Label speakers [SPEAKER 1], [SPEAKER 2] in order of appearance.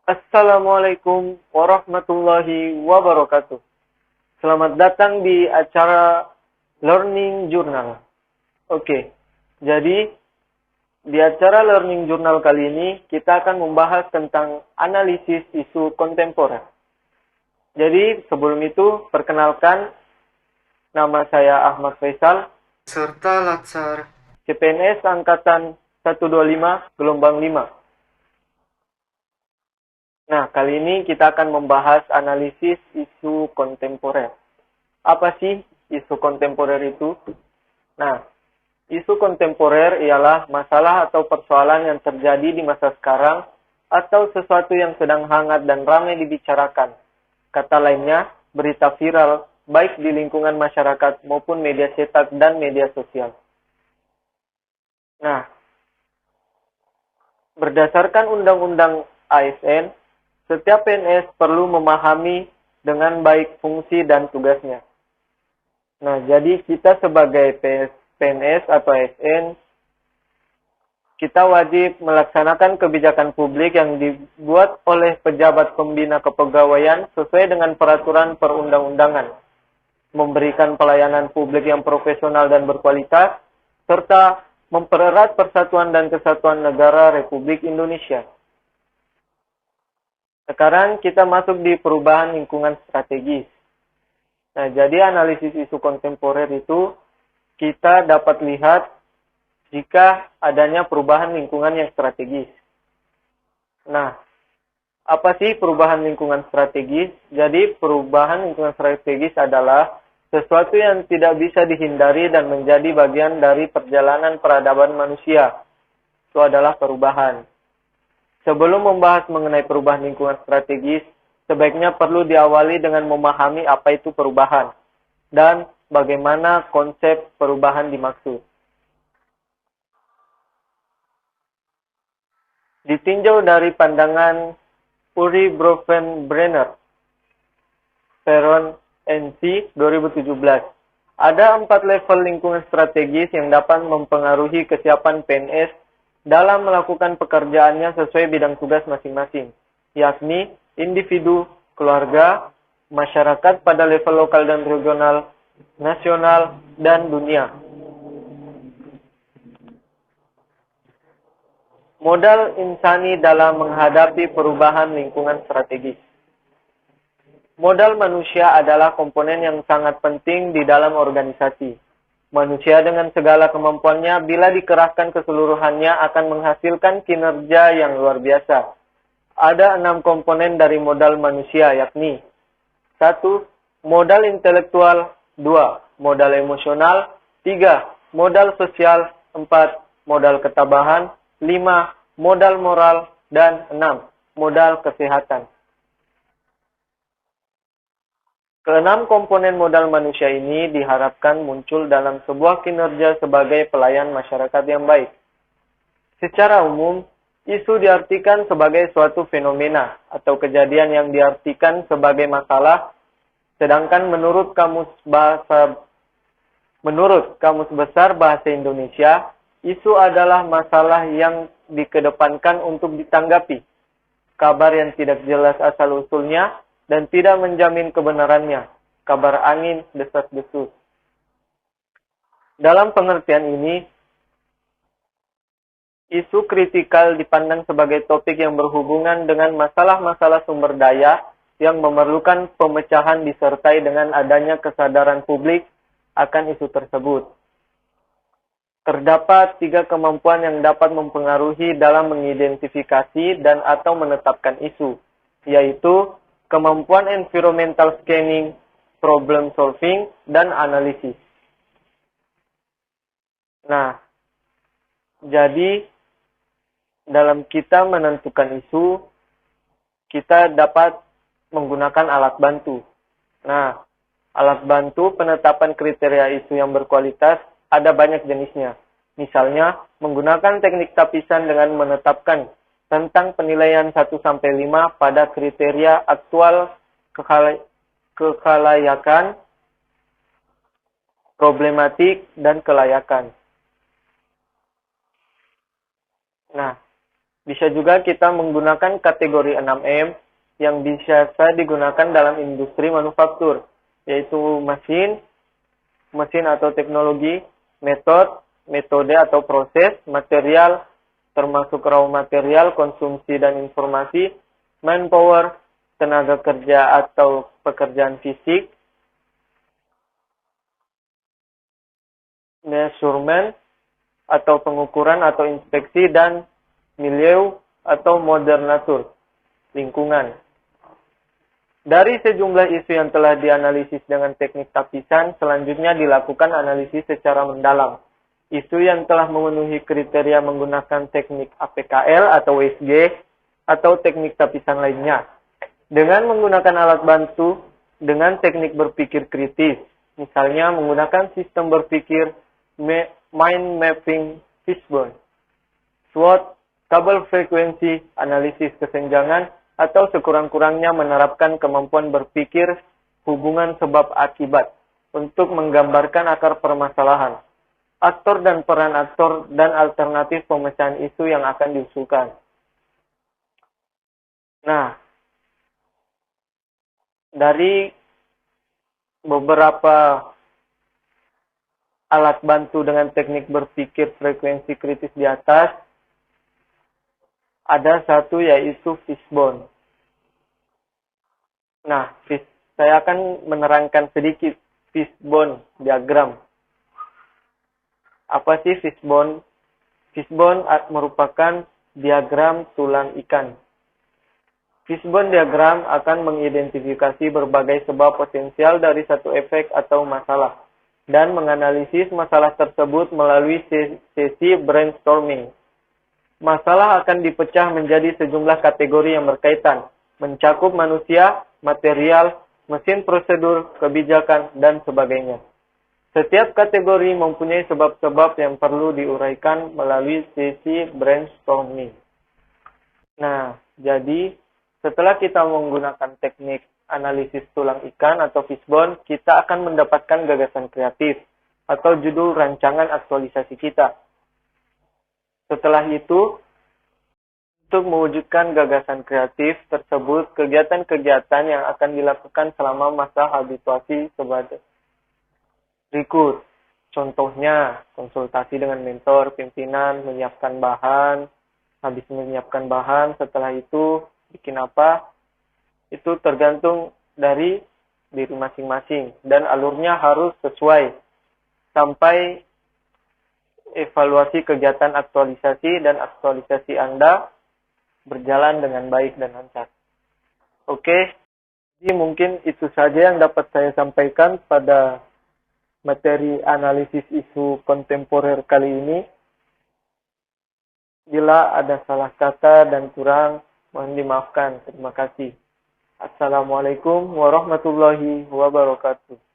[SPEAKER 1] Assalamualaikum warahmatullahi wabarakatuh. Selamat datang di acara Learning Journal. Oke, jadi di acara Learning Journal kali ini kita akan membahas tentang analisis isu kontemporer. Jadi sebelum itu perkenalkan, nama saya Ahmad Faisal, serta Latsar CPNS Angkatan 125 Gelombang 5. Nah, kali ini kita akan membahas analisis isu kontemporer. Apa sih isu kontemporer itu? Nah, isu kontemporer ialah masalah atau persoalan yang terjadi di masa sekarang atau sesuatu yang sedang hangat dan ramai dibicarakan. Kata lainnya, berita viral baik di lingkungan masyarakat maupun media cetak dan media sosial. Nah, berdasarkan Undang-Undang ASN, setiap PNS perlu memahami dengan baik fungsi dan tugasnya. Nah, jadi kita sebagai PNS atau ASN, kita wajib melaksanakan kebijakan publik yang dibuat oleh pejabat pembina kepegawaian sesuai dengan peraturan perundang-undangan, memberikan pelayanan publik yang profesional dan berkualitas, serta mempererat persatuan dan kesatuan negara Republik Indonesia. Sekarang kita masuk di perubahan lingkungan strategis. Nah, jadi analisis isu kontemporer itu kita dapat lihat jika adanya perubahan lingkungan yang strategis. Nah, apa sih perubahan lingkungan strategis? Jadi perubahan lingkungan strategis adalah sesuatu yang tidak bisa dihindari dan menjadi bagian dari perjalanan peradaban manusia. Itu adalah perubahan. Sebelum membahas mengenai perubahan lingkungan strategis, sebaiknya perlu diawali dengan memahami apa itu perubahan dan bagaimana konsep perubahan dimaksud. Ditinjau dari pandangan Uri Bronfenbrenner, Peron NC 2017, ada 4 level lingkungan strategis yang dapat mempengaruhi kesiapan PNS dalam melakukan pekerjaannya sesuai bidang tugas masing-masing, yakni individu, keluarga, masyarakat pada level lokal dan regional, nasional, dan dunia. Modal insani dalam menghadapi perubahan lingkungan strategis. Modal manusia adalah komponen yang sangat penting di dalam organisasi. Manusia dengan segala kemampuannya bila dikerahkan keseluruhannya akan menghasilkan kinerja yang luar biasa. Ada 6 komponen dari modal manusia, yakni 1. Modal intelektual, 2. Modal emosional, 3. Modal sosial, 4. Modal ketabahan, 5. Modal moral, dan 6. Modal kesehatan. Keenam komponen modal manusia ini diharapkan muncul dalam sebuah kinerja sebagai pelayan masyarakat yang baik. Secara umum, isu diartikan sebagai suatu fenomena atau kejadian yang diartikan sebagai masalah, sedangkan menurut Kamus Besar Bahasa Indonesia, isu adalah masalah yang dikedepankan untuk ditanggapi, kabar yang tidak jelas asal-usulnya, dan tidak menjamin kebenarannya, kabar angin desas-desus. Dalam pengertian ini, isu kritikal dipandang sebagai topik yang berhubungan dengan masalah-masalah sumber daya yang memerlukan pemecahan disertai dengan adanya kesadaran publik akan isu tersebut. Terdapat 3 kemampuan yang dapat mempengaruhi dalam mengidentifikasi dan atau menetapkan isu, yaitu kemampuan environmental scanning, problem solving, dan analisis. Nah, jadi dalam kita menentukan isu, kita dapat menggunakan alat bantu. Nah, alat bantu penetapan kriteria isu yang berkualitas ada banyak jenisnya. Misalnya, menggunakan teknik tapisan dengan menetapkan tentang penilaian 1-5 pada kriteria aktual kekalayakan, problematik, dan kelayakan. Nah, Bisa juga kita menggunakan kategori 6M yang biasa digunakan dalam industri manufaktur, yaitu mesin atau teknologi, metode atau proses, material, termasuk raw material, konsumsi dan informasi, manpower, tenaga kerja atau pekerjaan fisik, measurement atau pengukuran atau inspeksi, dan milieu atau modernatur, lingkungan. Dari sejumlah isu yang telah dianalisis dengan teknik tapisan, selanjutnya dilakukan analisis secara mendalam. Isu yang telah memenuhi kriteria menggunakan teknik APKL atau WSG atau teknik tapisan lainnya. Dengan menggunakan alat bantu dengan teknik berpikir kritis, misalnya menggunakan sistem berpikir mind mapping fishbone, SWOT, kabel frekuensi, analisis kesenjangan, atau sekurang-kurangnya menerapkan kemampuan berpikir hubungan sebab akibat untuk menggambarkan akar permasalahan, aktor dan peran aktor, dan alternatif pemecahan isu yang akan diusulkan. Nah, dari beberapa alat bantu dengan teknik berpikir frekuensi kritis di atas, ada satu yaitu fishbone. Nah, saya akan menerangkan sedikit fishbone diagram. Apa sih fishbone? Fishbone merupakan diagram tulang ikan. Fishbone diagram akan mengidentifikasi berbagai sebab potensial dari satu efek atau masalah dan menganalisis masalah tersebut melalui sesi brainstorming. Masalah akan dipecah menjadi sejumlah kategori yang berkaitan, mencakup manusia, material, mesin prosedur, kebijakan, dan sebagainya. Setiap kategori mempunyai sebab-sebab yang perlu diuraikan melalui sesi brainstorming. Nah, jadi setelah kita menggunakan teknik analisis tulang ikan atau fishbone, kita akan mendapatkan gagasan kreatif atau judul rancangan aktualisasi kita. Setelah itu, untuk mewujudkan gagasan kreatif tersebut, kegiatan-kegiatan yang akan dilakukan selama masa habituasi sebagai berikut. Contohnya, konsultasi dengan mentor, pimpinan, menyiapkan bahan. Habis menyiapkan bahan, setelah itu bikin apa? Itu tergantung dari diri masing-masing. Dan alurnya harus sesuai sampai evaluasi kegiatan aktualisasi dan aktualisasi Anda berjalan dengan baik dan lancar. Oke, jadi mungkin itu saja yang dapat saya sampaikan pada materi analisis isu kontemporer kali ini. Bila ada salah kata dan kurang, mohon dimaafkan. Terima kasih. Assalamualaikum warahmatullahi wabarakatuh.